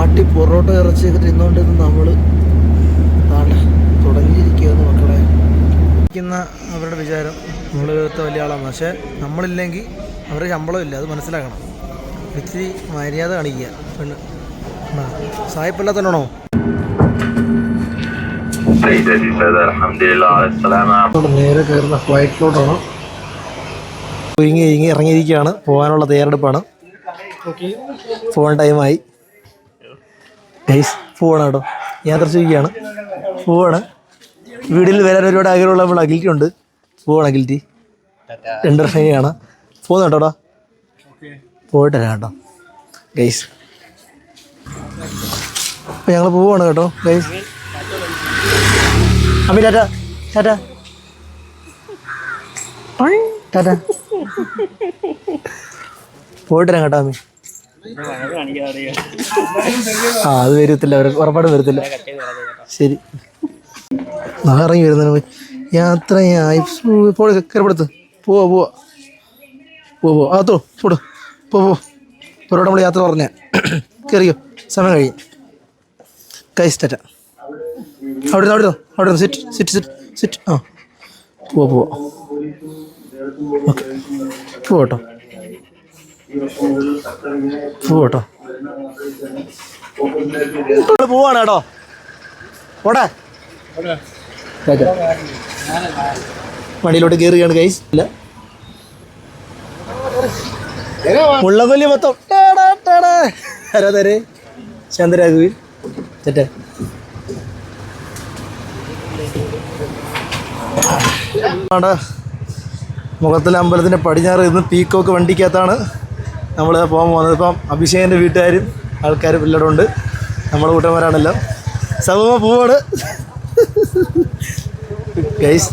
നാട്ടിൽ പൊറോട്ട ഇറച്ചിയൊക്കെ തിന്നുകൊണ്ടിരുന്ന നമ്മൾ തുടങ്ങിയിരിക്കുകയെന്ന് മക്കളെ. അവരുടെ വിചാരം നമ്മൾ വലിയ ആളാണ്. പക്ഷേ നമ്മളില്ലെങ്കിൽ അവർക്ക് ശമ്പളമില്ല, അത് മനസ്സിലാക്കണം. ഇച്ചിരി മര്യാദ കാണിക്കുക. പെണ്ണ് സായിപ്പല്ലാത്തണോ? നേരെ കയറുന്ന ഫ്ലൈറ്റിലോട്ടാണ്. ഇറങ്ങിയിരിക്കുകയാണ്. പോകാനുള്ള തയ്യാറെടുപ്പാണ്. ഫോൺ ടൈമായി. പോവാണ് കേട്ടോ. യാത്ര ചെയ്യുകയാണ്. പോവാണ്. വീട്ടിൽ വരാൻ ഒരുപാട് ആഗ്രഹമുള്ള നമ്മൾ അഖിൽറ്റി ഉണ്ട്. പോവാണ് അഖിൽറ്റി. 2 വർഷം കഴിഞ്ഞാണ് പോകുന്ന കേട്ടോടാ. പോയിട്ട് വരാം കേട്ടോ ഗൈസ്. അപ്പം ഞങ്ങൾ പോവാണ് കേട്ടോ ഗൈസ്. അമ്മി ടാറ്റ ടാറ്റ ടാറ്റ. പോയിട്ട് വരാം കേട്ടോ അമ്മി. അത് വരത്തില്ല, അവർ ഉറപ്പാടും വരത്തില്ല. ശരി, നാളെ ഇറങ്ങി വരുന്നതിന് യാത്രയായി കയറപ്പെടുത്ത്. പോവാ അതോ പോടോ പൊറോട്ട നമ്മൾ യാത്ര പറഞ്ഞ കയറിയോ. സമയം കഴിയും കൈസ്. ടാറ്റ. അവിടെ സിറ്റ്. ആ പോവാ ഓക്കെ. പോട്ടോ പോവാണ് കേട്ടോ. ഓടാ വണ്ടിയിലോട്ട് കയറുകയാണ് ഗൈസ്. ഇല്ല മുള്ളക്കൊല്ലി മൊത്തം ആരാധരെ ചന്ദ്രാഘുവിൽ തെറ്റ. മുഖത്തിലെ അമ്പലത്തിൻ്റെ പടിഞ്ഞാറ് ഇന്ന് പീക്കോക്ക് വണ്ടിക്കകത്താണ് നമ്മൾ പോകാൻ പോകുന്നത്. ഇപ്പം അഭിഷേകിൻ്റെ വീട്ടുകാരും ആൾക്കാരും എല്ലാവരും ഉണ്ട്. നമ്മളെ കൂട്ടന്മാരാണല്ലോ. സമൂഹ പോവാണ് ഗൈസ്.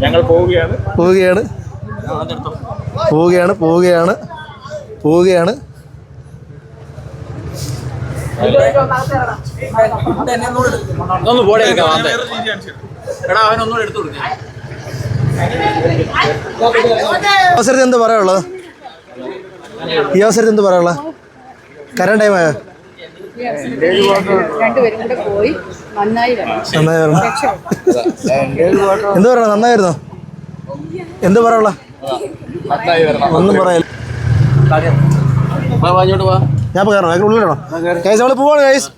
ഞങ്ങൾ പോവുകയാണ്. അവസരത്തിൽ എന്ത് പറയാനുള്ളത്? ഈ അവസരത്തിൽ എന്ത് പറയാനുള്ളത്? കരണ്ട് ടൈമായോ? നന്നായി വരണം. എന്ത് പറയണം? നന്നായിരുന്നോ? എന്ത് പറയാനുള്ള? ഒന്നും പറയാല്ല. ഞാൻ കയറണോ? ഞങ്ങൾ ഉള്ളിലാണോ ഗൈസ്? നമ്മൾ പോവാണ് ഗൈസ്.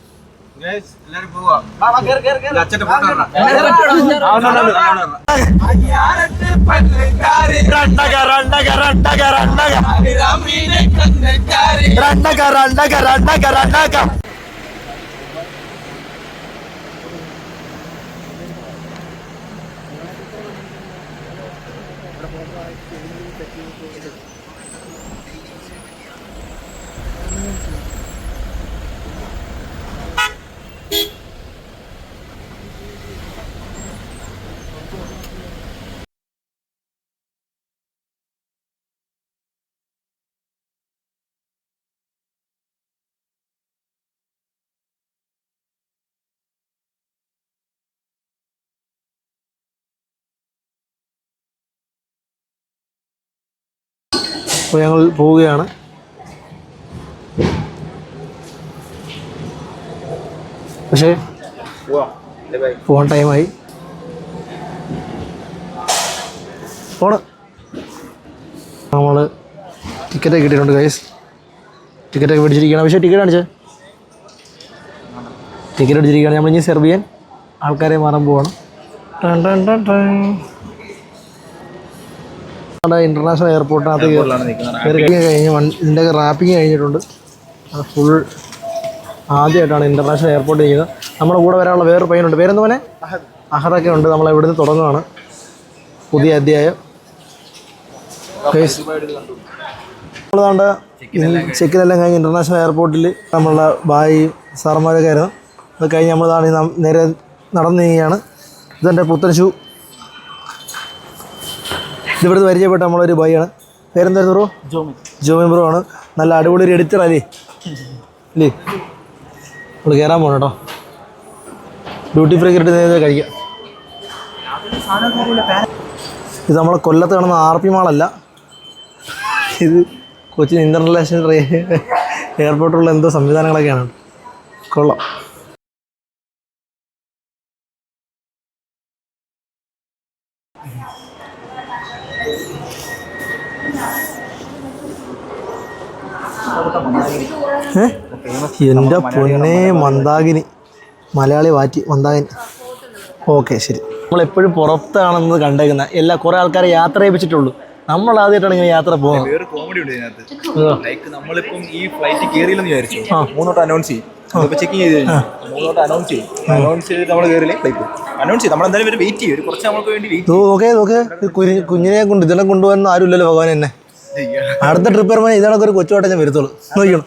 അപ്പോൾ ഞങ്ങൾ പോവുകയാണ്. പക്ഷേ പോകാൻ ടൈമായി. പോണം. നമ്മൾ ടിക്കറ്റൊക്കെ കിട്ടിയിട്ടുണ്ട് ഗൈസ്. ടിക്കറ്റൊക്കെ പിടിച്ചിരിക്കുകയാണ്. പക്ഷേ ടിക്കറ്റ് കാണിച്ചേ. ടിക്കറ്റ് അടിച്ചിരിക്കുകയാണ്. നമ്മൾ ഇനി സെർബിയൻ ആൾക്കാരെ മാറാൻ പോവാണ്. ഇൻ്റർനാഷണൽ എയർപോർട്ടിനകത്ത് കയറി കഴിഞ്ഞ് ഇതിൻ്റെ റാപ്പിങ് കഴിഞ്ഞിട്ടുണ്ട്. അത് ഫുൾ ആദ്യമായിട്ടാണ് ഇൻ്റർനാഷണൽ എയർപോർട്ട് ചെയ്യുന്നത്. നമ്മുടെ കൂടെ വരാനുള്ള വേറൊരു പയ്യനുണ്ട്. പേരെന്ത് പോലെ? അഹദൊക്കെ ഉണ്ട്. നമ്മൾ ഇവിടുന്ന് തുടങ്ങുകയാണ് പുതിയ അധ്യായം. നമ്മളുകൊണ്ട് ചെക്കിനെല്ലാം കഴിഞ്ഞ് ഇൻ്റർനാഷണൽ എയർപോർട്ടിൽ നമ്മളുടെ ബായി സാറന്മാരൊക്കെ ആയിരുന്നു. അത് കഴിഞ്ഞ് നമ്മൾ നേരെ നടന്നു നീങ്ങുകയാണ്. ഇതെൻ്റെ പുത്തൻ ഷൂ. ഇതിവിടുന്ന് പരിചയപ്പെട്ട നമ്മളൊരു ബൈയാണ്. പേരെന്തായിരുന്നു ബ്രോ? ജോമിൻ ബ്രോ ആണ്. നല്ല അടിപൊളി ഒരു എഡിറ്റർ അല്ലേ? നമ്മൾ കയറാൻ പോകണം കേട്ടോ. ഡ്യൂട്ടി ഫ്രീ കിട്ടി നേരെ കഴിക്കാം. ഇത് നമ്മളെ കൊല്ലത്ത് കാണുന്ന RP മാളല്ല. ഇത് കൊച്ചിൻ ഇൻ്റർനാഷണൽ എയർപോർട്ടിലുള്ള എന്തോ സംവിധാനങ്ങളൊക്കെയാണ്. കൊള്ളാം. എൻ്റെ പൊന്നെ മന്ദാകിനി, മലയാളി വാറ്റി മന്ദാകിനി. ഓക്കെ ശരി. നമ്മളെപ്പോഴും പുറത്താണെന്ന് കണ്ടേക്കുന്ന കുറേ ആൾക്കാരെ യാത്ര ചെയ്യിപ്പിച്ചിട്ടുള്ളൂ. നമ്മൾ ആദ്യമായിട്ടാണ് ഇങ്ങനെ യാത്ര പോകുന്നത്. വേറെ കോമഡി ഉണ്ട് ഇതിനകത്ത്. ലൈക്ക് നമ്മളിപ്പം ഈ ഫ്ലൈറ്റ് കയറിയില്ലെന്ന് വിചാരിച്ചു, 3 വട്ടം അനൗൺസ് ചെയ്യും. ചെക്കിങ് ചെയ്ത് കഴിഞ്ഞു 3 വട്ടം അനൗൺസ് ചെയ്ത് നമ്മൾ കയറിയില്ലേ ഫ്ലൈറ്റ് അനൗൺസ് ചെയ്യും. നമ്മളെന്തായാലും ഒരു വെയിറ്റ് ചെയ്യും, കുറച്ച് നമ്മൾക്ക് വേണ്ടി വെയിറ്റ്. നോക്കേ കുഞ്ഞിനെ കൊണ്ട് ഇതിനെ കൊണ്ടുപോകാൻ ആരും ഇല്ലല്ലോ ഭഗവാൻ എന്നെ. അടുത്ത ട്രിപ്പ് വരുമ്പോൾ ഇതാണൊക്കെ ഒരു കൊച്ചുവാട്ടെ ഞാൻ വരുത്തുള്ളൂ. നോക്കിയോ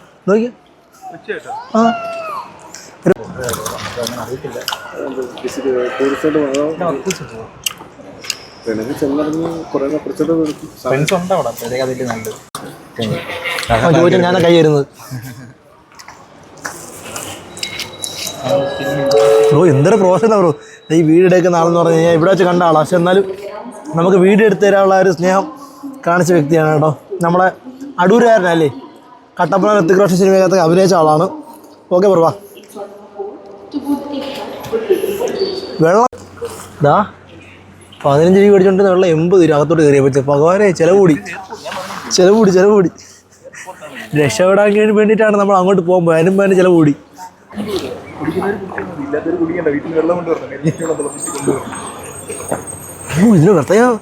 ആ ചോദിച്ചാൽ ഞാനാ കൈ വരുന്നത്. ബ്രോ എന്തൊരു പ്രോസസ്സാണ് ബ്രോ ഈ വീഡിയോ എടുക്കുന്ന ആളെന്ന് പറഞ്ഞു കഴിഞ്ഞാൽ ഇവിടെ വെച്ച് കണ്ട ആളാണ്. പക്ഷെ എന്നാലും നമുക്ക് വീഡിയോ എടുത്ത് തരാനുള്ള ഒരു സ്നേഹം കാണിച്ച വ്യക്തിയാണ് കേട്ടോ. നമ്മളെ അടൂരുകാരനല്ലേ, കട്ടപ്പന ഋത്തിക് റോഷൻ സിനിമയ്ക്കകത്ത് അഭിനയിച്ച ആളാണ്. Okay bro. വെള്ളം 15 രൂപ മേടിച്ചോണ്ട് വെള്ളം 80 രൂപ അകത്തോട്ട് കയറിയപ്പോൾ ഭഗവാനെ ചിലവ് കൂടി രക്ഷപ്പെടാൻ വേണ്ടിയിട്ടാണ് നമ്മൾ അങ്ങോട്ട് പോകുമ്പോൾ അതിനും ചിലവ് കൂടി. ഇതിന് പ്രത്യേകം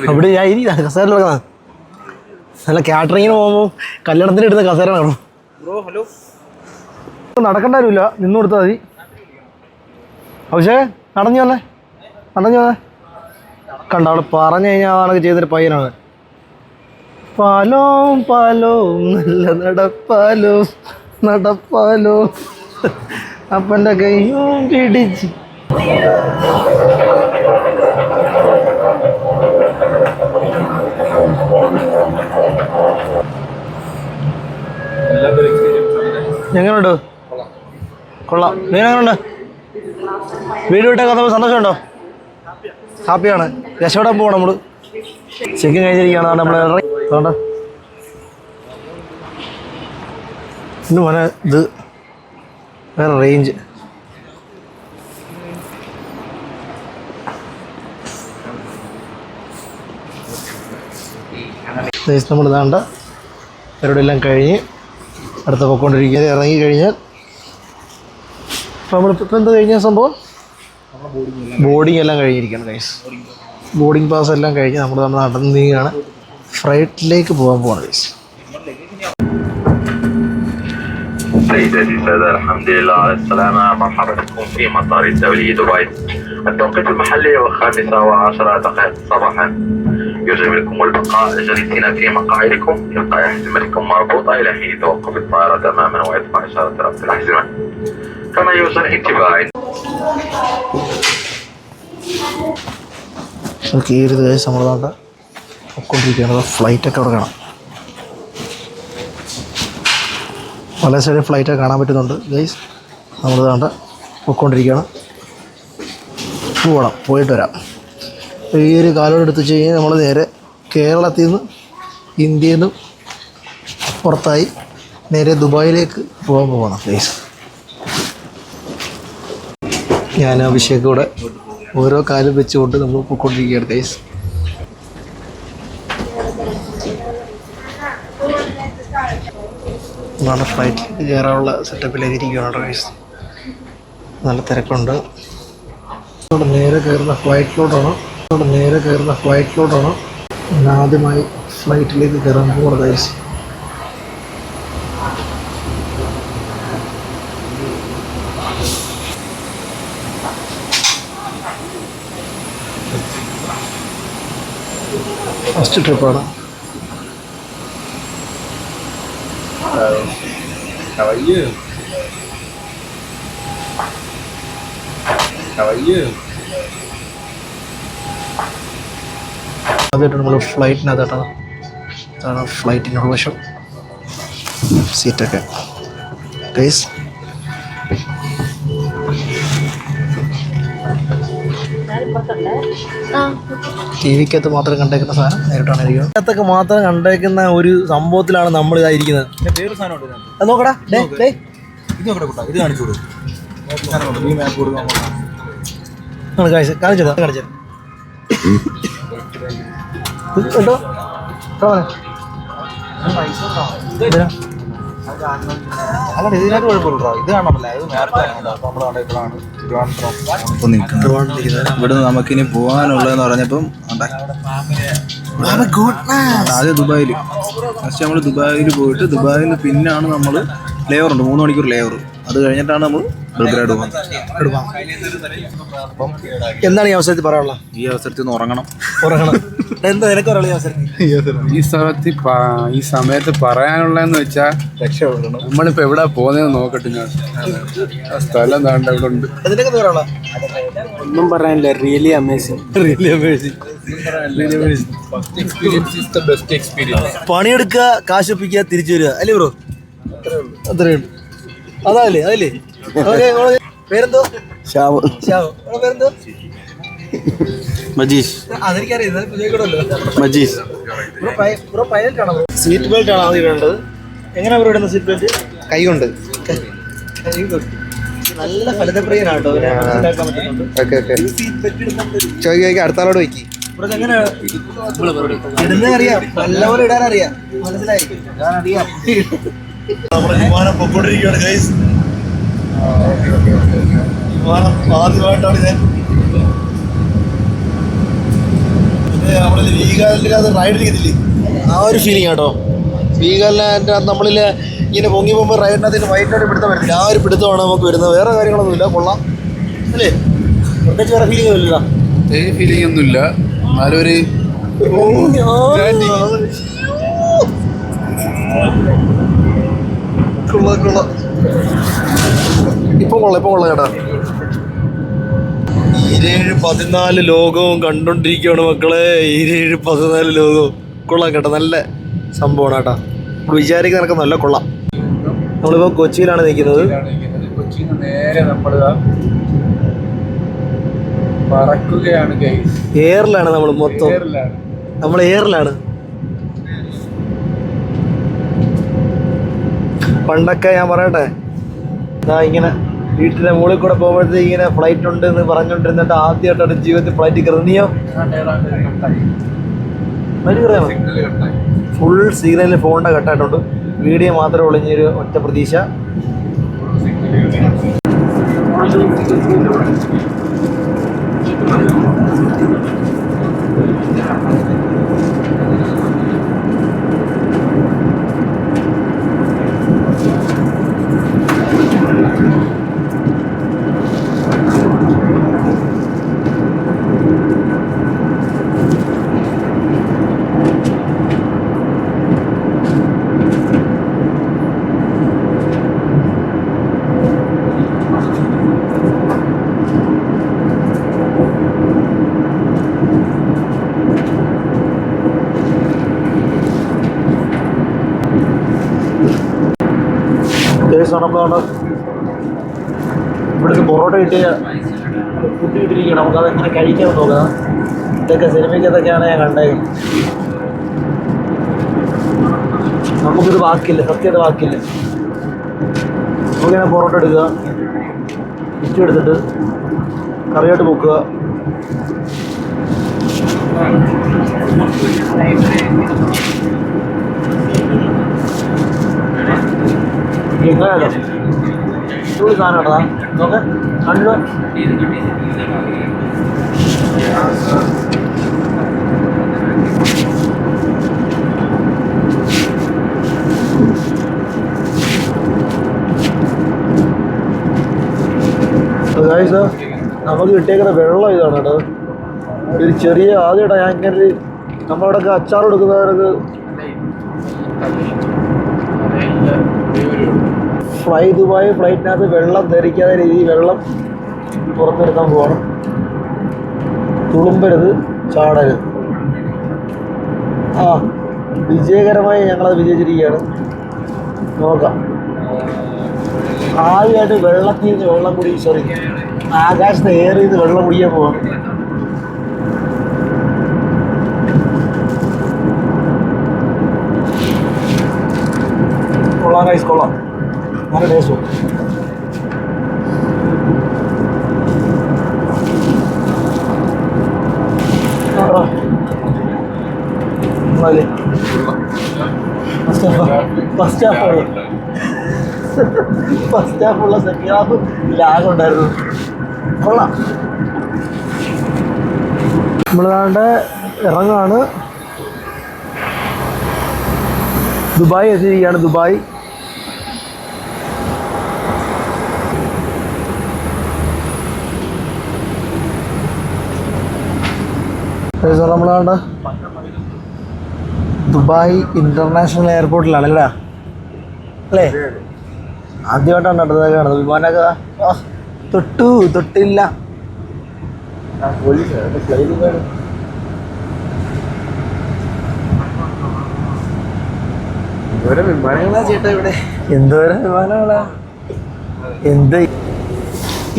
അവിടെ ഞാൻ ഇനി കസേരയിലൊക്കെ നല്ല കാറ്ററിങ്ങിന് പോകുമ്പോൾ കല്യാണത്തിന് ഇടുന്ന കസേര വേണം. നടക്കേണ്ട കാര്യമില്ല, നിന്ന് കൊടുത്താൽ മതി. പക്ഷേ നടന്നു വന്നേ കണ്ട അവിടെ പറഞ്ഞു കഴിഞ്ഞാൽ അതൊക്കെ ചെയ്തൊരു പയ്യനാണ്. പാലോ നല്ല നടപ്പാലോ അപ്പൻ്റെ കൈയും പിടിച്ച്. എങ്ങനെയുണ്ട്? കൊള്ളാം. നീനെങ്ങനെയുണ്ട്? വീഡിയോ ഇട്ടൊക്കെ നമുക്ക് സന്തോഷമുണ്ടോ? ഹാപ്പിയാണ്. രക്ഷപ്പെടാൻ പോകണം നമ്മൾ. ചെക്കിങ് കഴിഞ്ഞിരിക്കുകയാണ് നമ്മൾ. അതുകൊണ്ട് ഇന്ന് മോനെ ഇത് വേറെ റേഞ്ച്. നമ്മൾ ഇതാണ്ട പരിപാടി എല്ലാം കഴിഞ്ഞ് അടുത്ത പൊയ്ക്കൊണ്ടിരിക്കുക. ഇറങ്ങി കഴിഞ്ഞാൽ അപ്പോൾ നമ്മളിപ്പോൾ എന്ത് കഴിഞ്ഞ സംഭവം ബോർഡിങ് എല്ലാം കഴിഞ്ഞിരിക്കുകയാണ് ഗൈസ്. ബോർഡിങ് പാസ് എല്ലാം കഴിഞ്ഞ് നമ്മൾ നടന്ന് നീങ്ങുകയാണ്. ഫ്ലൈറ്റിലേക്ക് പോകാൻ പോവാണ് ഗൈസ്. سيداتي السادة الحمد لله على السلامة. مرحبا بكم في مطار الدولي دبي. التوقيت المحلي هو 5:10 صباحا. يرجى منكم البقاء جالسين في مقاعدكم، إلقاء أحزمتكم مربوطة إلى حين توقف الطائرة تماما وإطفاء إشارة ربط الأحزمة. كما يوصل انتباه കയറിയത് ഗൈസ്. നമ്മളതാണ്ട പൊയ്ക്കൊണ്ടിരിക്കുകയാണ്. ഫ്ലൈറ്റൊക്കെ അവിടെ കാണാം. പല സൈഡിൽ ഫ്ലൈറ്റൊക്കെ കാണാൻ പറ്റുന്നുണ്ട് ഗൈസ്. നമ്മളിതാണ്ട പൊയ്ക്കൊണ്ടിരിക്കുകയാണ്. പോയിട്ട് വരാം. ഈ ഒരു കാലോട് എടുത്ത് വെച്ച് കഴിഞ്ഞാൽ നമ്മൾ നേരെ കേരളത്തിൽ നിന്ന് ഇന്ത്യയിൽ നിന്ന് പുറത്തായി നേരെ ദുബായിലേക്ക് പോകാൻ പോകണം ഗൈസ്. ഞാൻ അഭിഷേക് കൂടെ ഓരോ കാലും വെച്ചുകൊണ്ട് നമ്മൾ പോയിക്കൊണ്ടിരിക്കുകയാണ് ഗൈസ്. നാളെ ഫ്ലൈറ്റിൽ കയറാനുള്ള സെറ്റപ്പിലേക്ക് ഇരിക്കുകയാണ് ഗൈസ്. നല്ല തിരക്കുണ്ട്. നേരെ കയറുന്ന ഫ്ലൈറ്റിലോട്ടാണ് ആദ്യമായി ഫ്ലൈറ്റിലേക്ക് കയറാൻ പോകുന്നത് ഗൈസ്. ഫസ്റ്റ് ട്രിപ്പാണ്. ആദ്യമായിട്ട് നമ്മൾ ഫ്ലൈറ്റിനകത്താണ്. അതാണ് ഫ്ലൈറ്റിൻ്റെ വശം സീറ്റൊക്കെ ഗൈസ്. ടി വിക്കകത്ത് മാത്രം കണ്ടേക്കുന്ന സാധനം നേരിട്ടാണ് ഇരിക്കുന്നത്. അതിനകത്തൊക്കെ മാത്രം കണ്ടേക്കുന്ന ഒരു സംഭവത്തിലാണ് നമ്മൾ ഇതായിരിക്കുന്നത്. വേറൊരു സാധനം ഉണ്ട്. അത് നോക്കടാ, ഇത് നോക്കട്ടെ കൂട്ടാ, ഇത് കാണിച്ചു കൊടുക്കും. ഈ മാപ്പ് കൊടുക്കാൻ കാണിച്ചോ കേട്ടോ. അല്ല ഇതിനകത്ത് കുഴപ്പമില്ല. ഇത് കാണാമല്ല, ഇത് നേരത്തെ നമ്മൾ കണ്ടപ്പോഴാണ് ട്രിവാൻഡ്രം. ഇവിടുന്ന് നമുക്കിനി പോകാനുള്ളതെന്ന് പറഞ്ഞപ്പം ആദ്യം ദുബായിൽ ഫസ്റ്റ് നമ്മൾ ദുബായിൽ പോയിട്ട് ദുബായിൽ നിന്ന് പിന്നാണ് നമ്മൾ ലേവർ ഉണ്ട്, 3 മണിക്കൂർ ലേവർ. അത് കഴിഞ്ഞിട്ടാണ് നമ്മൾ ബെൽഗ്രാഡ് പോകുന്നത്. അപ്പം എന്താണ് ഈ അവസരത്തിൽ പറയാനുള്ളത്? ഈ അവസരത്തിൽ നിന്ന് ഉറങ്ങണം. എന്താ നിനക്ക് പറയാനുള്ള ഈ അവസരത്തിൽ? ഈ സമയത്ത് പറയാനുള്ളതെന്ന് വെച്ചാൽ രക്ഷപ്പെടണം. നമ്മളിപ്പോ എവിടെ പോകുന്നതെന്ന് നോക്കട്ടെ. ഞാൻ സ്ഥലം താണ്ട ഇവിടെ ഉണ്ട്. അതിനൊക്കെ പറയാനുള്ള ഒന്നും പറയാനില്ല. Really amazing. പണിയെടുക്കുക, കാശൊപ്പിക്കുക, തിരിച്ചു വരിക അല്ലേ ബ്രോ? അത്രയുണ്ട്. അതല്ലേ അതല്ലേ. പേരെന്തോ? പേരെന്തോ? മജീഷ്. അതെനിക്കറിയാം, മജീഷ്. ബ്രോ പൈലറ്റ് ആണോ? സീറ്റ് ബെൽറ്റ് ആണ് ആദ്യം ഇടേണ്ടത്. എങ്ങനെയാ ബ്രോ ഇടുന്നത് സീറ്റ് ബെൽറ്റ്? കൈ കൊണ്ട്. നല്ല ഫലിതപ്രിയനാട്ടോ, മനസ്സിലാക്കാൻ പറ്റുന്നുണ്ട്. ചോദിക്കാൻ അടുത്താളോട് വയ്ക്കി. എങ്ങനെയാ ഇടുന്നത് അറിയാം, നല്ലപോലെ ഇടാൻ അറിയാം, മനസ്സിലായി. ഞാനറിയാം. നമ്മുടെ വിമാനം പൊക്കോണ്ടിരിക്കുകയാണ് ഗൈസ്. വിമാനം ആദ്യമായിട്ടാണ് ഞാൻ നമ്മുടെ വീഗാലിൻ്റെ അത് റൈഡിരിക്കത്തില്ലേ, ആ ഒരു ഫീലിംഗ് കേട്ടോ. വീഗാലിൻ്റെ നമ്മളിൽ ഇങ്ങനെ പൊങ്ങി പോകുമ്പോൾ റൈഡിനകത്ത് വൈകിട്ടായിട്ട് പിടുത്തം വരുന്നില്ല, ആ ഒരു പിടുത്തമാണ് നമുക്ക് വരുന്നത്. വേറെ കാര്യങ്ങളൊന്നുമില്ല, കൊള്ളാം അല്ലേ? പ്രത്യേകിച്ച് വേറെ ഫീലിംഗ് ഒന്നുമില്ല. ഫീലിംഗ് ഒന്നുമില്ല, എന്നാലും ഒരു കൊള്ളാം. ഇപ്പം കൊള്ളാം ചേട്ടാ. 17-14 ലോകവും കണ്ടോണ്ടിരിക്കുകയാണ് മക്കളെ. 17-14 ലോകവും കൊള്ളാം കേട്ടോ, നല്ല സംഭവമാണ് കേട്ടോ. വിചാരിക്കുന്ന നടക്കുന്ന നല്ല കൊള്ളാം. നമ്മളിപ്പോൾ കൊച്ചിയിലാണ് നിൽക്കുന്നത്. കൊച്ചിയിൽ നിന്ന് നേരെ നമ്മൾ പറക്കുകയാണ്. എയറിലാണ് നമ്മൾ മൊത്തം, നമ്മൾ എയറിലാണ്. പണ്ടൊക്കെ ഞാൻ പറയട്ടെ, ഇങ്ങനെ വീട്ടിലെ മുകളിൽ കൂടെ പോകുമ്പോഴത്തേക്ക് ഇങ്ങനെ ഫ്ലൈറ്റ് ഉണ്ട് എന്ന് പറഞ്ഞുകൊണ്ടിരുന്നിട്ട് ആദ്യമായിട്ടാണ് ജീവിതത്തിൽ ഫ്ലൈറ്റ് കയറുന്നിയോ. ഫുൾ സിഗ്നലിൽ ഫോണിൻ്റെ കട്ടായിട്ടുണ്ട്. വീഡിയോ മാത്രമേ ഉള്ളൂ ഇനി ഒരു ഒറ്റ പ്രതീക്ഷ. നമ്മളാണ് ഇവിടുന്ന് പൊറോട്ട കിട്ടിയ ഫുഡ് കിട്ടിയിരിക്കുകയാണ്. നമുക്കതെങ്ങനെ കഴിക്കാൻ നോക്കാം. ഇതൊക്കെ സിനിമയ്ക്കതൊക്കെയാണ് ഞാൻ കണ്ടത്. നമുക്കിത് ബാക്കിയില്ല, സത്യമായിട്ട് ബാക്കിയില്ല. നമുക്കിങ്ങനെ പൊറോട്ട എടുക്കുക, ഇറ്റ് എടുത്തിട്ട് കറിയായിട്ട് പൊക്കുക. എങ്ങനെയല്ലോ ചൂട് സാധനം കേട്ടതാ. നോക്കെ കണ്ടോ. നമുക്ക് കിട്ടിയേക്കുന്ന വെള്ളം ഇതാണ് കേട്ടോ. ഒരു ചെറിയ ആദ്യമായിട്ടാ ഞാൻ ഇങ്ങനെ നമ്മളവിടെയൊക്കെ അച്ചാർ കൊടുക്കുന്നവർക്ക് ദുബായ് ഫ്ലൈറ്റിനകത്ത് വെള്ളം ധരിക്കാതെ രീതിയിൽ വെള്ളം പുറത്തെടുക്കാൻ പോകണം. തുളുമ്പരുത്, ചാടരുത്. വിജയകരമായി ഞങ്ങളത് വിജയിച്ചിരിക്കുകയാണ്. നോക്കാം. ആദ്യമായിട്ട് വെള്ളത്തിൽ നിന്ന് വെള്ളം കുടി, ആകാശത്ത് എയറിൽ നിന്ന് വെള്ളം കുടിക്കാൻ പോവാം. കൊള്ളാം ഗൈസ്, കൊള്ളാം, നല്ല ടേസ്റ്റ്. ഫസ്റ്റ് ഹാഫുള്ള സെക്കൻഡ് ഹാഫ് ലാഗുണ്ടായിരുന്നു. കൊള്ളാം. നമ്മളിതാണ്ട് ഇറങ്ങാണ്. ദുബായ് എത്തിയിരിക്കുകയാണ്. ദുബായ് നമ്മളാണ്ട് ദുബായ് ഇന്റർനാഷണൽ എയർപോർട്ടിലാണല്ലേ അല്ലേ? ആദ്യമായിട്ടാണ് അടുത്തൊക്കെ കാണുന്നത്. വിമാനമൊക്കെ തൊട്ടില്ല. വിമാനങ്ങളാ ചേട്ടാ ഇവിടെ, എന്തോരം വിമാനങ്ങളാ. എന്ത്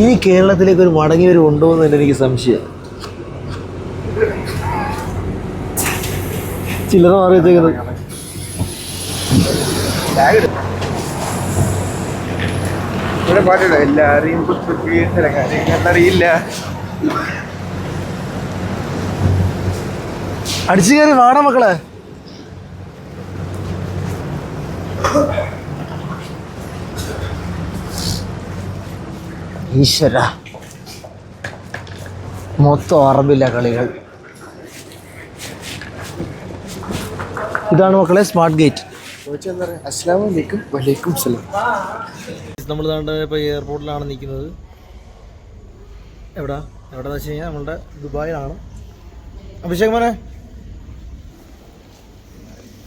ഇനി കേരളത്തിലേക്ക് ഒരു മടങ്ങി വരുമുണ്ടോ എന്ന് എനിക്ക് സംശയം. ചില്ലറ മാറി വെച്ചേക്കുന്നത്. ഇവിടെ പാട്ടില്ല, എല്ലാരെയും അറിയില്ല. അടിച്ചു കയറി വാടാ മക്കളെ. ഈശ്വര, മൊത്തം അറബില്ല കളികൾ. ഇതാണ് മക്കളെ സ്മാർട്ട് ഗേറ്റ്. അസ്സലാമു അലൈക്കും. വലൈക്കും സലാം. നമ്മൾ ദാണ്ട് ഇപ്പോൾ എയർപോർട്ടിലാണ് നിൽക്കുന്നത്. എവിടെയെന്ന് വെച്ച് കഴിഞ്ഞാൽ നമ്മളുടെ ദുബായിലാണ്. അഭിഷേക് മോനെ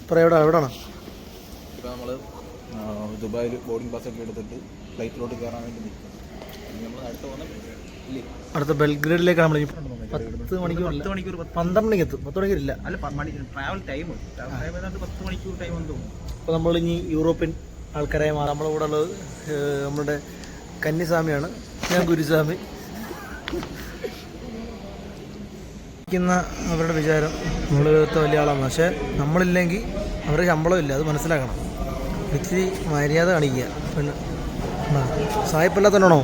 പറയാം, എവിടെയാണ്? ഇപ്പോൾ നമ്മൾ ദുബായിൽ ബോർഡിംഗ് പാസ് ഒക്കെ എടുത്തിട്ട് ഫ്ലൈറ്റിലോട്ട് കയറാൻ വേണ്ടി നിൽക്കും. നമ്മൾ അടുത്ത ബെൽഗ്രേഡിലേക്കാണ് നമ്മൾ 10 മണിക്കൂർ 12 മണിക്ക് എത്തും. 10 മണിക്കൂറില്ല, അല്ല ട്രാവൽ ടൈം 10 മണിക്കൂർ ടൈം എന്ന് തോന്നുന്നു. അപ്പോൾ നമ്മളിനി യൂറോപ്യൻ ആൾക്കാരായി മാറാം. നമ്മുടെ കൂടെ ഉള്ളത് നമ്മുടെ കന്നിസ്വാമിയാണ്, ഞാൻ ഗുരുസ്വാമി. അവരുടെ വിചാരം നമ്മളിത്തെ വലിയ ആളാണ്. പക്ഷേ നമ്മളില്ലെങ്കിൽ അവർക്ക് ശമ്പളമില്ല, അത് മനസ്സിലാക്കണം. ഇത്തിരി മര്യാദ കാണിക്കുക. പിന്നെ സായിപ്പല്ലാത്തതാണോ?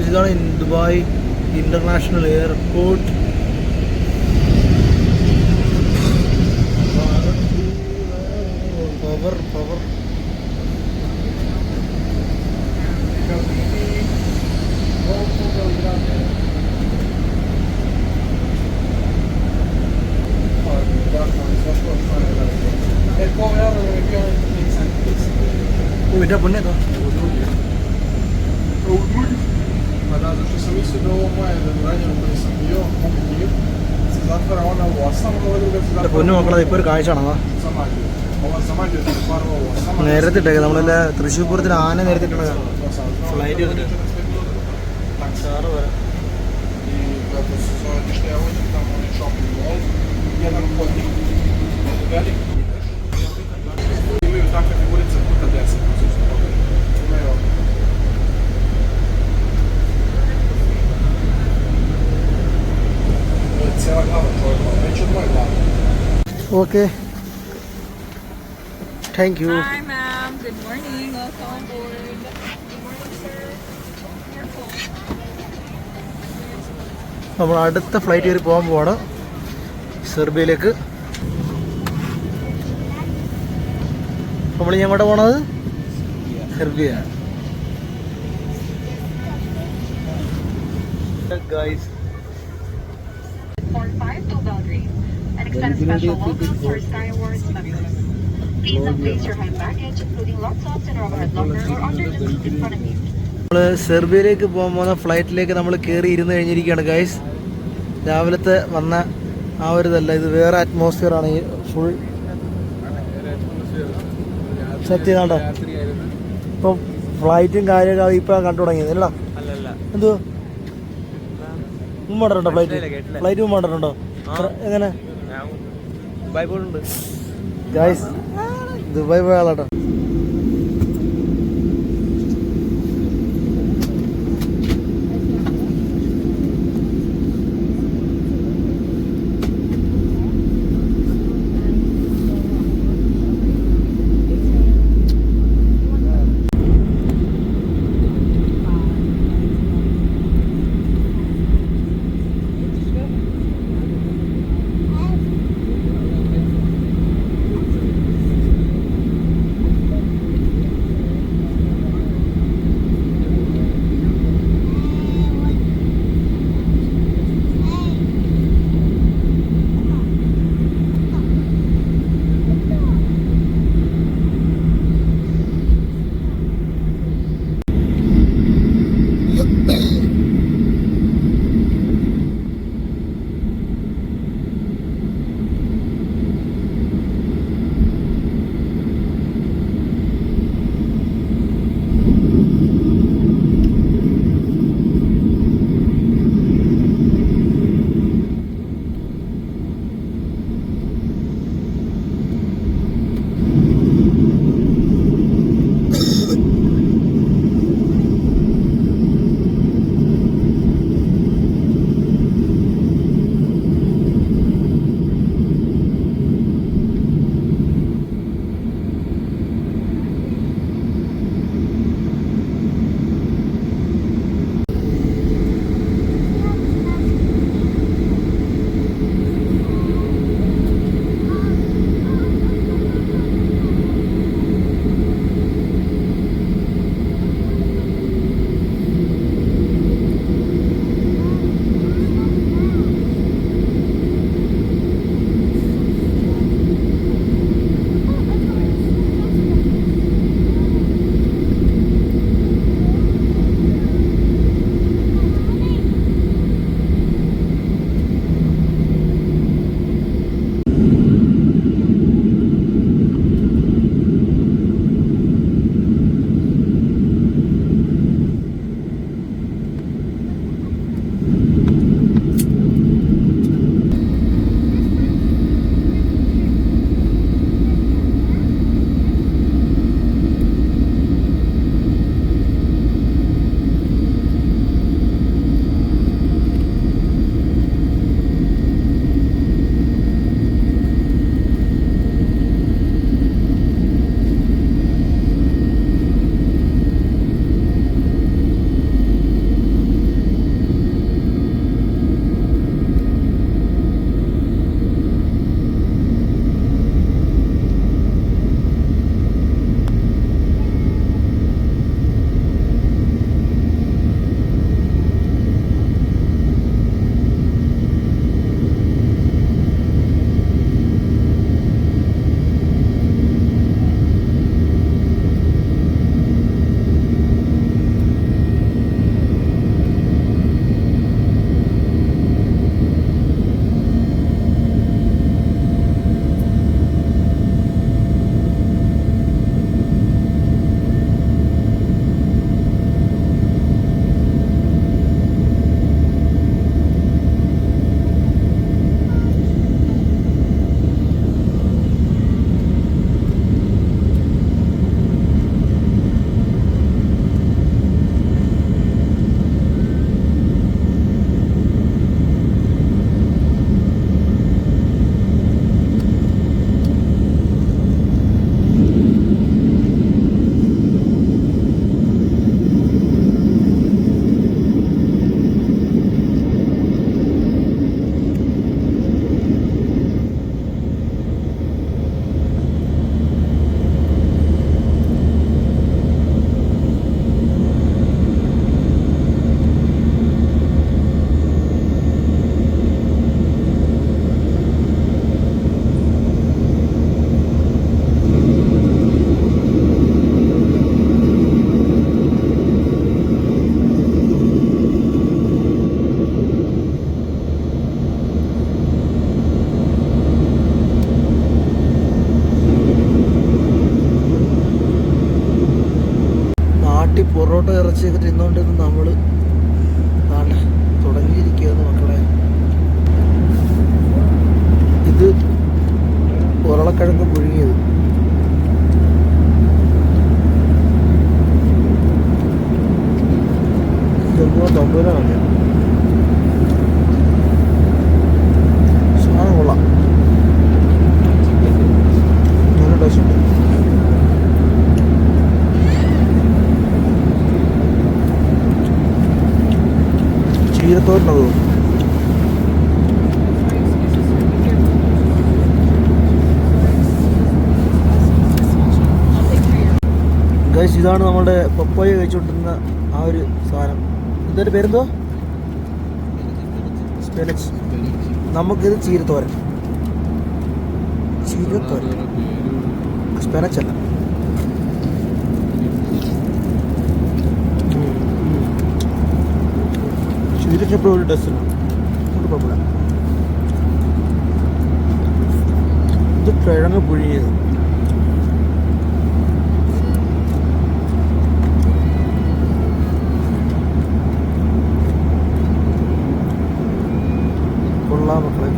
ഇതാണ് ദുബായ് ഇന്റർനാഷണൽ എയർപോർട്ട്. പവർ ഇതിന്റെ പൊന്നെ Guardate, ci sono visto dopo moeda, durante un io comunque si sa fare una vostra, ma lo vedo che si sa പൊന്നു മക്കളെ ഇപ്പോൾ ഒരു കാഴ്ചയാണോ? നേരത്തിട്ടേക്ക് നമ്മളല്ല തൃശ്ശൂർ പൂരത്തിന് ആന നേരത്തിട്ടുള്ള ഫ്ലൈറ്റ് വന്നിട്ട് സാറ് വരാം. Okay. Thank you. Hi, ma'am. Good morning. Welcome aboard. Good morning, sir. Careful. നമ്മൾ അടുത്ത ഫ്ലൈറ്റ് കയറി പോകാൻ പോവാണ് സെർബിയയിലേക്ക്. നമ്മൾ ഇനി എങ്ങോട്ടാണ് പോണത്? Serbia. Guys. 45 to Belgrade. And extend a special welcome to our Sky Awards members. Please don't place your hand baggage, including laptops in our overhead locker or under the seat in front of you. നമ്മൾ സെർബിയയിലേക്ക് പോകാൻ പോകുന്ന ഫ്ലൈറ്റിലേക്ക് നമ്മൾ കയറി ഇരുന്ന് കഴിഞ്ഞിരിക്കുകയാണ് guys. രാവിലത്തെ വന്ന ആ ഒരു ഇതല്ല, ഇത് വേറെ അറ്റ്മോസ്ഫിയർ ആണ്. ഈ ഫുൾ സത്യം കണ്ടോ, ഇപ്പം ഫ്ലൈറ്റും കാര്യമൊക്കെ ഇപ്പം കണ്ടു തുടങ്ങിയത് അല്ല? എന്തോ മുമ്പ് കണ്ടിട്ടുണ്ടോ ഫ്ലൈറ്റ് മുമ്പ് കണ്ടിട്ടുണ്ടോ? എങ്ങനെ ഗൈസ് ദുബായ് പോയ ആളാട്ടോ. ഇറച്ചിയൊക്കെ തിന്നുകൊണ്ടിരുന്ന് നമ്മൾ തുടങ്ങിയിരിക്കുകയാണ് മക്കളെ. ഇത് ഉരുളക്കിഴങ്ങ് പുഴുങ്ങിയത്. ഇതെന്തോ തമ്പൂരാണ്. സാധനം കൊള്ളാം, നല്ല ടേസ്റ്റ് ഉണ്ട്. ചീരത്തോരനത് ഗൈസ്, ഇതാണ് നമ്മുടെ പപ്പായ കഴിച്ചുകൊണ്ടിരുന്ന ആ ഒരു സാധനം. ഇതിൻ്റെ പേരെന്തോ? സ്പിനച്ച്. നമുക്കിത് ചീരത്തോരൻ. സ്പിനച്ച് അല്ല. ചീരക്കെപ്പോഴും ഒരു ഡസ്റ്റിന് കുഴപ്പമില്ല. ഇത് കിഴങ്ങ് പുഴുങ്ങിയത്. കൊള്ളാം മക്കളെ.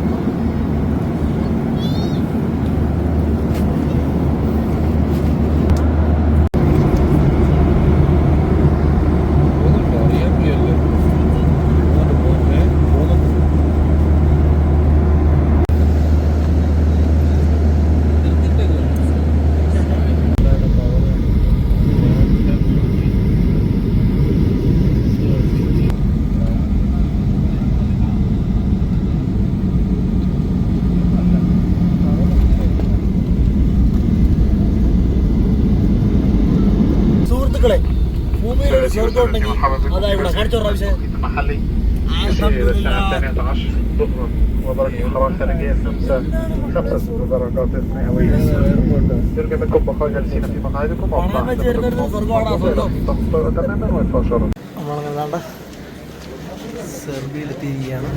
സുഹൃത്തുക്കളെ, ഭൂമിയിൽ ഒരു സ്വർഗം ഉണ്ടെങ്കിൽ അതാ ഇവിടെ കാണിച്ചോ പ്രാവശ്യം. ودرجة الحرارة الخارجية 5 درجات مئوية. يرجى منكم بقاء جالسين في مقاعدكم നമ്മളങ്ങനെ സെർബിയയിലെത്തിയിരിക്കുകയാണ്.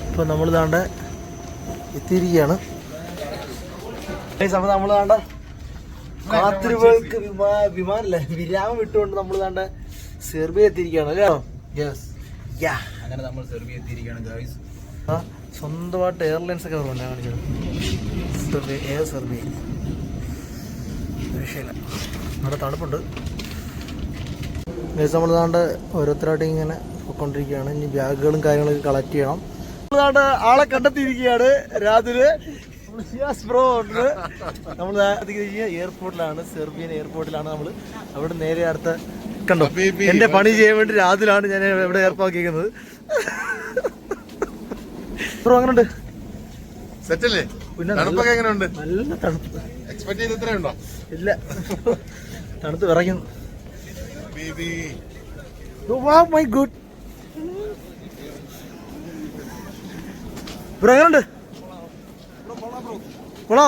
ഇപ്പം നമ്മൾ താണ്ട എത്തിയിരിക്കുകയാണ്. അപ്പോൾ നമ്മൾ താണ്ട കാത്തിരിവുകൾക്ക് വിമാനല്ലേ വിരാമം വിട്ടുകൊണ്ട് നമ്മൾ താണ്ട സെർബിയ എത്തിയിരിക്കുകയാണ് അല്ലേ? യെസ്, യാ. അങ്ങനെ നമ്മൾ സെർബിയ എത്തിയിരിക്കുകയാണ് ഗൈസ്. ആ സ്വന്തമായിട്ട് എയർലൈൻസ് ഒക്കെ പറഞ്ഞാൽ കാണിച്ചത് സെർബിയ, എയർ സെർബിയ. വിഷയമില്ല, ഇവിടെ തണുപ്പുണ്ട്. ഗൈസ്, നമ്മൾ താണ്ട് ഓരോരുത്തരായിട്ട് ഇങ്ങനെ പോയിക്കൊണ്ടിരിക്കുകയാണ്. ഇനി ബാഗുകളും കാര്യങ്ങളൊക്കെ കളക്ട് ചെയ്യണം. നമ്മളാണ്ട് ആളെ കണ്ടെത്തിയിരിക്കുകയാണ്. രാത്രി നമ്മൾ എയർപോർട്ടിലാണ്, സെർബിയൻ എയർപോർട്ടിലാണ് നമ്മൾ. അവിടെ നേരെ അടുത്ത കണ്ടോ എന്റെ പണി ചെയ്യാൻ വേണ്ടി രാത്രിയിലാണ് ഞാൻ ഇവിടെ ഏർപ്പാക്കിയിരിക്കുന്നത്. അങ്ങനെയുണ്ട്, സെറ്റല്ലേ? പിന്നെ തണുപ്പൊക്കെ എങ്ങനെയുണ്ട്? നല്ല തണുപ്പ്. എക്സ്പെക്ട് ചെയ്ത് ഇത്രയുണ്ടോ? ഇല്ല, തണുത്ത് വിറയ്ക്കുന്നു. My good. ബ്രോ എങ്ങനെയുണ്ട്? കൊള്ളാ,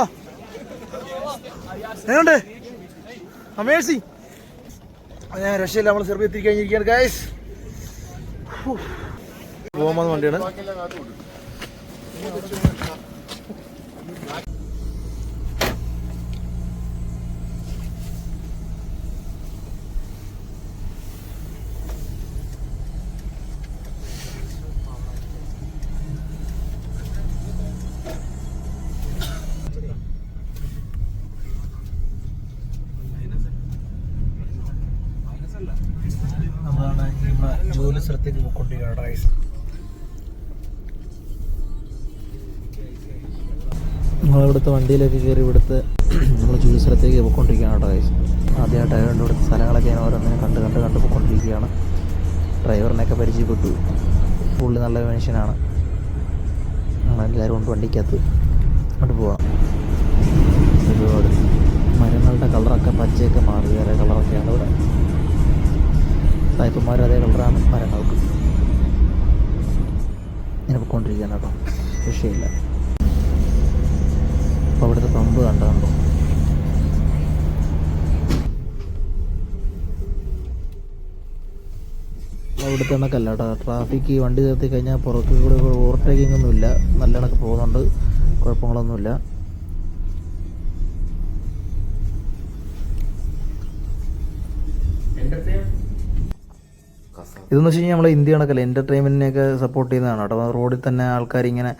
എങ്ങനെയുണ്ട്? അമേസിങ്. ഞാൻ രക്ഷയില്ല, നമ്മൾ സെർബിയ എത്തി കഴിഞ്ഞിരിക്കുകയാണ് ഗൈസ്. പോകാൻ വന്ന വണ്ടിയാണ്. നമ്മളാണ് നമ്മുടെ ജോലി സ്ഥലത്തേക്ക് പോയിക്കൊണ്ടിരിക്കുകയാണ് ഗൈസ്. നമ്മളിവിടുത്തെ വണ്ടിയിലേക്ക് കയറി ഇവിടുത്തെ നമ്മൾ ജോലി സ്ഥലത്തേക്ക് പോയിക്കൊണ്ടിരിക്കുകയാണ് ഗൈസ്. ആദ്യമായിട്ടായതുകൊണ്ട് ഇവിടുത്തെ സ്ഥലങ്ങളൊക്കെ ഞാൻ ഓരോന്നിനും കണ്ട് പോയിക്കൊണ്ടിരിക്കുകയാണ്. ഡ്രൈവറിനെയൊക്കെ പരിചയപ്പെട്ടു. പുള്ളി നല്ല മനുഷ്യനാണ്. നമ്മളെല്ലാവരും കൊണ്ട് വണ്ടിക്കകത്ത് അങ്ങോട്ട് പോകാം. ഒരുപാട് മരങ്ങളുടെ കളറൊക്കെ പച്ചയൊക്കെ മാറി വേറെ കളറൊക്കെയാണ് ഇവിടെ. സായിപ്പന്മാരും അതേ കളറാണ് മരങ്ങൾക്ക്. ഇങ്ങനെ പോയിക്കൊണ്ടിരിക്കുകയാണ് കേട്ടോ, വിഷയമില്ല. അപ്പോൾ അവിടുത്തെ പമ്പ് കണ്ടോ, ഇവിടുത്തെ കണക്കല്ല കേട്ടോ. ട്രാഫിക്ക് വണ്ടി നിർത്തി കഴിഞ്ഞാൽ പുറത്ത് കൂടെ ഓവർടേക്കിംഗ് ഒന്നുമില്ല, നല്ല കണക്ക് പോകുന്നുണ്ട്, കുഴപ്പങ്ങളൊന്നുമില്ല. ഇതെന്ന് വെച്ച് കഴിഞ്ഞാൽ നമ്മൾ ഇന്ത്യ കണക്കല്ല, എൻ്റർടൈൻമെൻറ്റിനെയൊക്കെ സപ്പോർട്ട് ചെയ്യുന്നതാണ് കേട്ടോ. റോഡിൽ തന്നെ ആൾക്കാർ ഇങ്ങനെ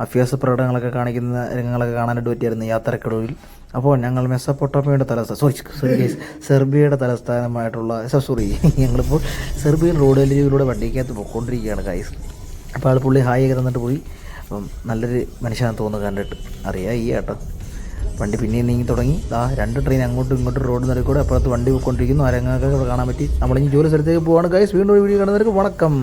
അഭ്യാസ പ്രകടനങ്ങളൊക്കെ കാണിക്കുന്ന രംഗങ്ങളൊക്കെ കാണാനായിട്ട് പറ്റിയായിരുന്നു യാത്രക്കിടയിൽ. അപ്പോൾ ഞങ്ങൾ മെസ്സപ്പൊട്ടാമിയയുടെ സെർബിയയുടെ തലസ്ഥാനമായിട്ടുള്ള ഞങ്ങളിപ്പോൾ സെർബിയൻ റോഡിലൂടെ വണ്ടിക്കകത്ത് പോയിക്കൊണ്ടിരിക്കുകയാണ് ഗൈസ്. അപ്പോൾ ആൾ പുള്ളി ഹായി ഒക്കെ തന്നിട്ട് പോയി. അപ്പം നല്ലൊരു മനുഷ്യനാണെന്ന് തോന്നുന്നു കണ്ടിട്ട്, അറിയാം ഈ കേട്ടോ. വണ്ടി പിന്നെയും നീങ്ങി തുടങ്ങി. 2 ട്രെയിൻ അങ്ങോട്ടും ഇങ്ങോട്ടും റോഡ് നിരക്കൂടെ അപ്പുറത്ത് വണ്ടി പോയിക്കൊണ്ടിരിക്കുന്നു. ആ രംഗങ്ങളൊക്കെ കാണാൻ പറ്റി. നമ്മളിനി ജോലി സ്ഥലത്തേക്ക് പോവാണ് ഗൈസ്. വീണ്ടും ഒരു വീഡിയോ കാണുന്നവർക്ക് വണക്കം.